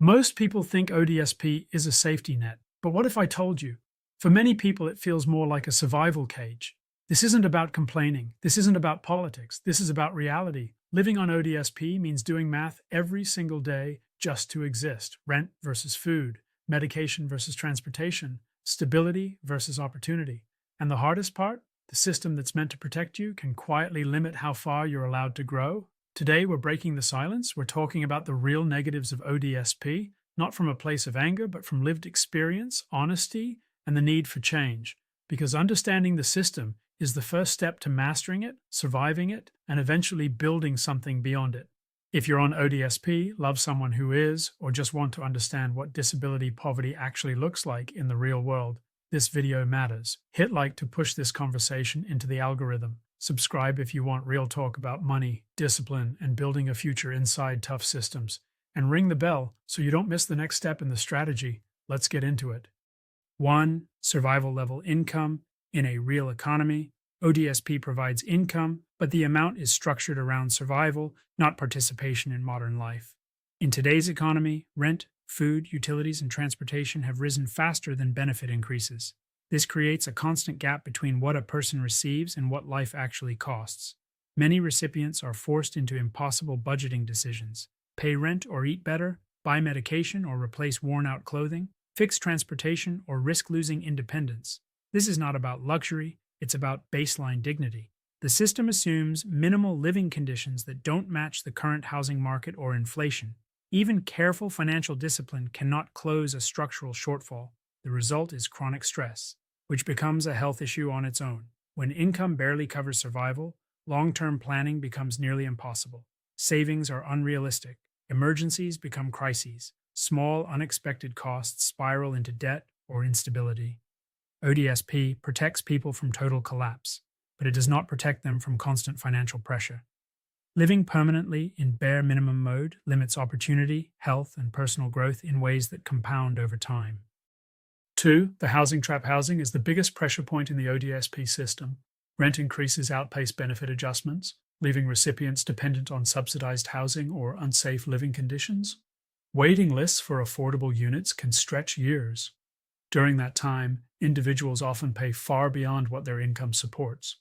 Most people think ODSP is a safety net, but what if I told you? For many people, it feels more like a survival cage. This isn't about complaining. This isn't about politics. This is about reality. Living on ODSP means doing math every single day just to exist. Rent versus food, medication versus transportation, stability versus opportunity. And the hardest part? The system that's meant to protect you can quietly limit how far you're allowed to grow. Today, we're breaking the silence. We're talking about the real negatives of ODSP, not from a place of anger, but from lived experience, honesty, and the need for change. Because understanding the system is the first step to mastering it, surviving it, and eventually building something beyond it. If you're on ODSP, love someone who is, or just want to understand what disability poverty actually looks like in the real world, this video matters. Hit like to push this conversation into the algorithm. Subscribe if you want real talk about money, discipline, and building a future inside tough systems. And ring the bell so you don't miss the next step in the strategy. Let's get into it. 1. Survival level income. In a real economy, ODSP provides income, but the amount is structured around survival, not participation in modern life. In today's economy, rent, food, utilities, and transportation have risen faster than benefit increases. This creates a constant gap between what a person receives and what life actually costs. Many recipients are forced into impossible budgeting decisions: pay rent or eat better, buy medication or replace worn-out clothing, fix transportation or risk losing independence. This is not about luxury, it's about baseline dignity. The system assumes minimal living conditions that don't match the current housing market or inflation. Even careful financial discipline cannot close a structural shortfall. The result is chronic stress, which becomes a health issue on its own. When income barely covers survival, long-term planning becomes nearly impossible. Savings are unrealistic. Emergencies become crises. Small, unexpected costs spiral into debt or instability. ODSP protects people from total collapse, but it does not protect them from constant financial pressure. Living permanently in bare minimum mode limits opportunity, health, and personal growth in ways that compound over time. 2. The housing trap. Housing is the biggest pressure point in the ODSP system. Rent increases outpace benefit adjustments, leaving recipients dependent on subsidized housing or unsafe living conditions. Waiting lists for affordable units can stretch years. During that time, individuals often pay far beyond what their income supports.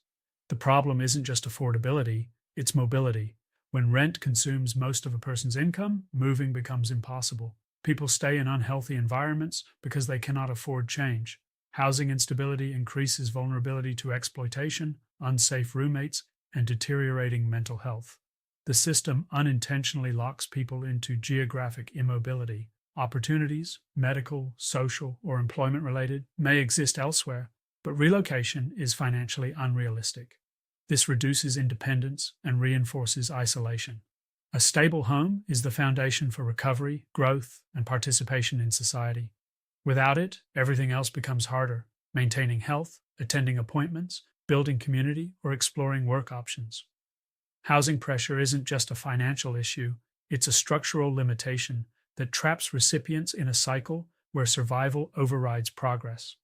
The problem isn't just affordability, it's mobility. When rent consumes most of a person's income, moving becomes impossible. People stay in unhealthy environments because they cannot afford change. Housing instability increases vulnerability to exploitation, unsafe roommates, and deteriorating mental health. The system unintentionally locks people into geographic immobility. Opportunities, medical, social, or employment-related, may exist elsewhere, but relocation is financially unrealistic. This reduces independence and reinforces isolation. A stable home is the foundation for recovery, growth, and participation in society. Without it, everything else becomes harder: maintaining health, attending appointments, building community, or exploring work options. Housing pressure isn't just a financial issue, it's a structural limitation that traps recipients in a cycle where survival overrides progress.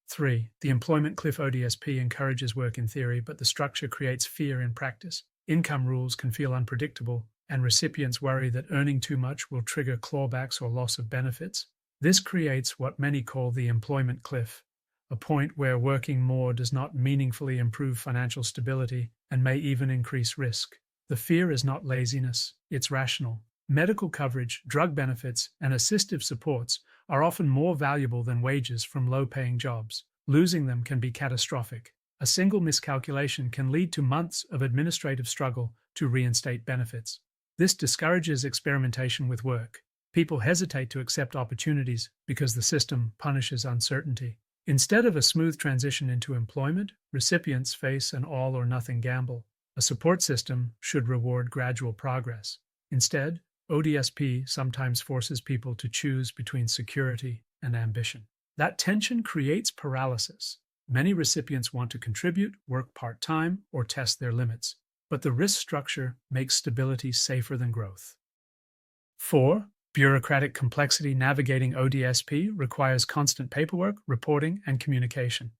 3. The employment cliff. ODSP encourages work in theory, but the structure creates fear in practice. Income rules can feel unpredictable, and recipients worry that earning too much will trigger clawbacks or loss of benefits. This creates what many call the employment cliff, a point where working more does not meaningfully improve financial stability and may even increase risk. The fear is not laziness, it's rational. Medical coverage, drug benefits, and assistive supports are often more valuable than wages from low-paying jobs. Losing them can be catastrophic. A single miscalculation can lead to months of administrative struggle to reinstate benefits. This discourages experimentation with work. People hesitate to accept opportunities because the system punishes uncertainty. Instead of a smooth transition into employment, recipients face an all-or-nothing gamble. A support system should reward gradual progress. Instead, ODSP sometimes forces people to choose between security and ambition. That tension creates paralysis. Many recipients want to contribute, work part-time, or test their limits, but the risk structure makes stability safer than growth. 4. Bureaucratic complexity. Navigating ODSP requires constant paperwork, reporting, and communication.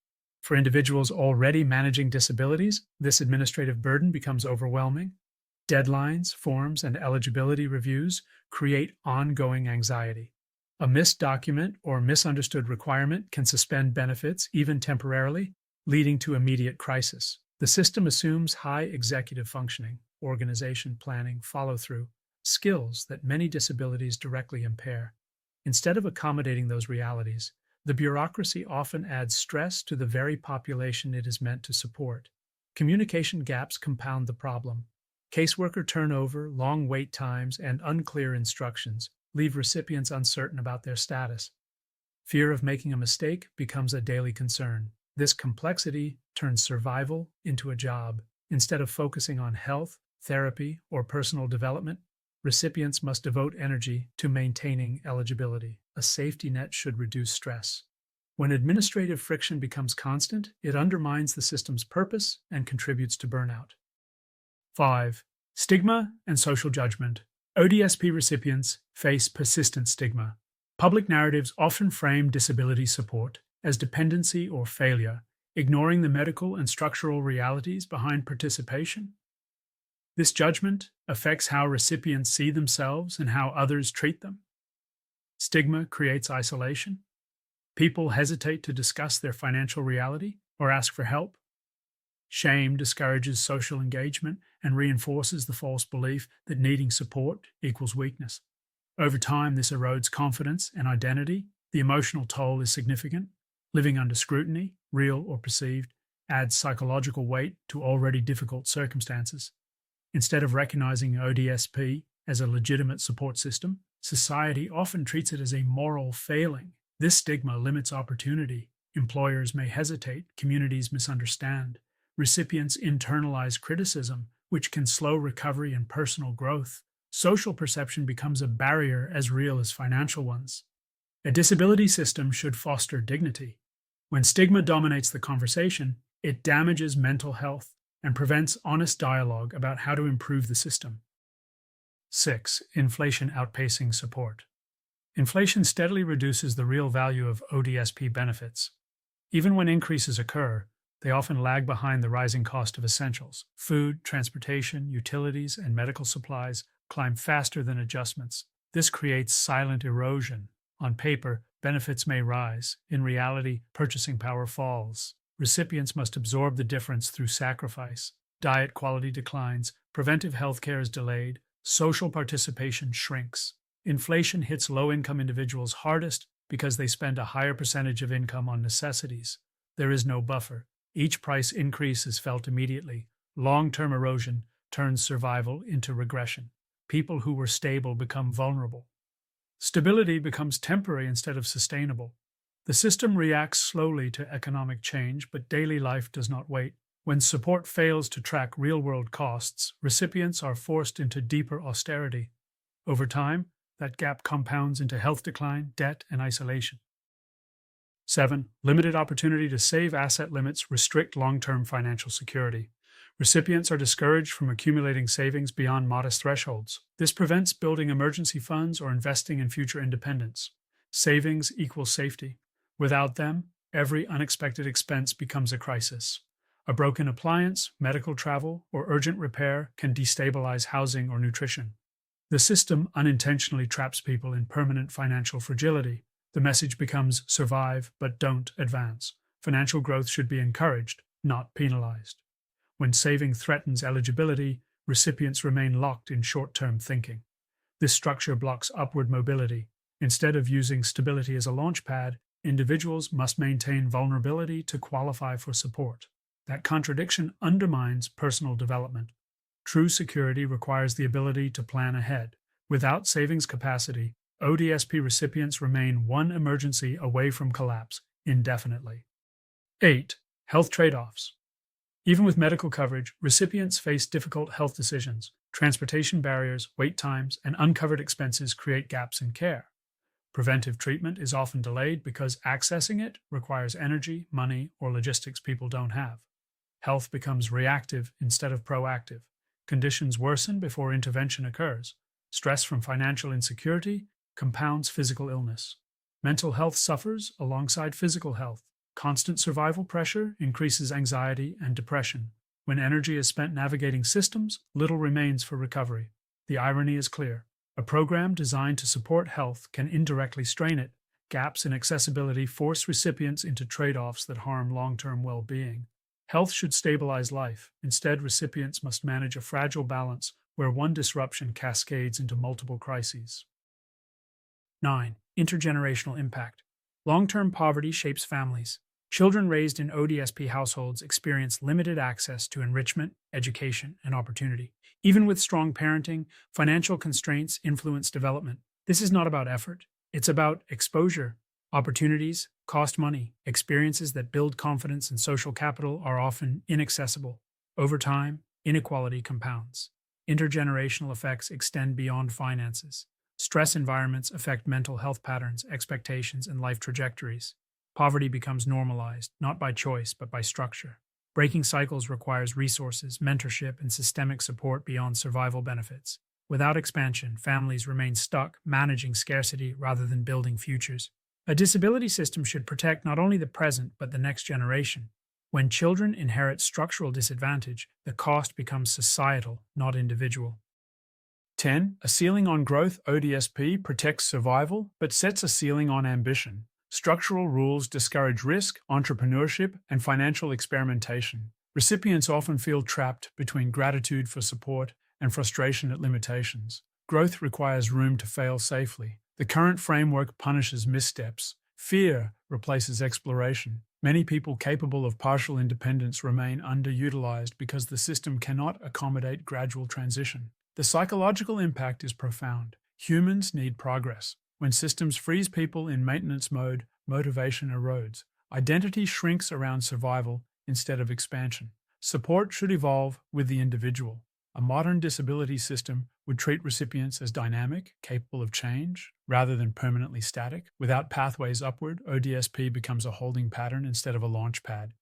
For individuals already managing disabilities, this administrative burden becomes overwhelming. Deadlines, forms, and eligibility reviews create ongoing anxiety. A missed document or misunderstood requirement can suspend benefits, even temporarily, leading to immediate crisis. The system assumes high executive functioning, organization, planning, follow-through, skills that many disabilities directly impair. Instead of accommodating those realities, the bureaucracy often adds stress to the very population it is meant to support. Communication gaps compound the problem. Caseworker turnover, long wait times, and unclear instructions leave recipients uncertain about their status. Fear of making a mistake becomes a daily concern. This complexity turns survival into a job. Instead of focusing on health, therapy, or personal development, recipients must devote energy to maintaining eligibility. A safety net should reduce stress. When administrative friction becomes constant, it undermines the system's purpose and contributes to burnout. 5. Stigma and social judgment. ODSP recipients face persistent stigma. Public narratives often frame disability support as dependency or failure, ignoring the medical and structural realities behind participation. This judgment affects how recipients see themselves and how others treat them. Stigma creates isolation. People hesitate to discuss their financial reality or ask for help. Shame discourages social engagement and reinforces the false belief that needing support equals weakness. Over time, this erodes confidence and identity. The emotional toll is significant. Living under scrutiny, real or perceived, adds psychological weight to already difficult circumstances. Instead of recognizing ODSP as a legitimate support system, society often treats it as a moral failing. This stigma limits opportunity. Employers may hesitate, communities misunderstand. Recipients internalize criticism, which can slow recovery and personal growth. Social perception becomes a barrier as real as financial ones. A disability system should foster dignity. When stigma dominates the conversation, it damages mental health and prevents honest dialogue about how to improve the system. 6. Inflation outpacing support. Inflation steadily reduces the real value of ODSP benefits. Even when increases occur, they often lag behind the rising cost of essentials. Food, transportation, utilities, and medical supplies climb faster than adjustments. This creates silent erosion. On paper, benefits may rise. In reality, purchasing power falls. Recipients must absorb the difference through sacrifice. Diet quality declines, preventive health care is delayed, social participation shrinks. Inflation hits low-income individuals hardest because they spend a higher percentage of income on necessities. There is no buffer. Each price increase is felt immediately. Long-term erosion turns survival into regression. People who were stable become vulnerable. Stability becomes temporary instead of sustainable. The system reacts slowly to economic change, but daily life does not wait. When support fails to track real-world costs, recipients are forced into deeper austerity. Over time, that gap compounds into health decline, debt, and isolation. 7. Limited opportunity to save. Asset limits restrict long-term financial security. Recipients are discouraged from accumulating savings beyond modest thresholds. This prevents building emergency funds or investing in future independence. Savings equals safety. Without them, every unexpected expense becomes a crisis. A broken appliance, medical travel, or urgent repair can destabilize housing or nutrition. The system unintentionally traps people in permanent financial fragility. The message becomes survive but don't advance. Financial growth should be encouraged, not penalized. When saving threatens eligibility, recipients remain locked in short-term thinking. This structure blocks upward mobility. Instead of using stability as a launchpad, individuals must maintain vulnerability to qualify for support. That contradiction undermines personal development. True security requires the ability to plan ahead. Without savings capacity, ODSP recipients remain one emergency away from collapse indefinitely. 8. Health trade-offs. Even with medical coverage, recipients face difficult health decisions. Transportation barriers, wait times, and uncovered expenses create gaps in care. Preventive treatment is often delayed because accessing it requires energy, money, or logistics people don't have. Health becomes reactive instead of proactive. Conditions worsen before intervention occurs. Stress from financial insecurity compounds physical illness. Mental health suffers alongside physical health. Constant survival pressure increases anxiety and depression. When energy is spent navigating systems, little remains for recovery. The irony is clear. A program designed to support health can indirectly strain it. Gaps in accessibility force recipients into trade-offs that harm long-term well-being. Health should stabilize life. Instead, recipients must manage a fragile balance where one disruption cascades into multiple crises. 9. Intergenerational impact. Long-term poverty shapes families. Children raised in ODSP households experience limited access to enrichment, education, and opportunity. Even with strong parenting, financial constraints influence development. This is not about effort. It's about exposure. Opportunities cost money. Experiences that build confidence and social capital are often inaccessible. Over time, inequality compounds. Intergenerational effects extend beyond finances. Stress environments affect mental health patterns, expectations, and life trajectories. Poverty becomes normalized, not by choice, but by structure. Breaking cycles requires resources, mentorship, and systemic support beyond survival benefits. Without expansion, families remain stuck, managing scarcity rather than building futures. A disability system should protect not only the present, but the next generation. When children inherit structural disadvantage, the cost becomes societal, not individual. 10. A ceiling on growth. ODSP protects survival, but sets a ceiling on ambition. Structural rules discourage risk, entrepreneurship, and financial experimentation. Recipients often feel trapped between gratitude for support and frustration at limitations. Growth requires room to fail safely. The current framework punishes missteps. Fear replaces exploration. Many people capable of partial independence remain underutilized because the system cannot accommodate gradual transition. The psychological impact is profound. Humans need progress. When systems freeze people in maintenance mode, motivation erodes. Identity shrinks around survival instead of expansion. Support should evolve with the individual. A modern disability system would treat recipients as dynamic, capable of change, rather than permanently static. Without pathways upward, ODSP becomes a holding pattern instead of a launch pad.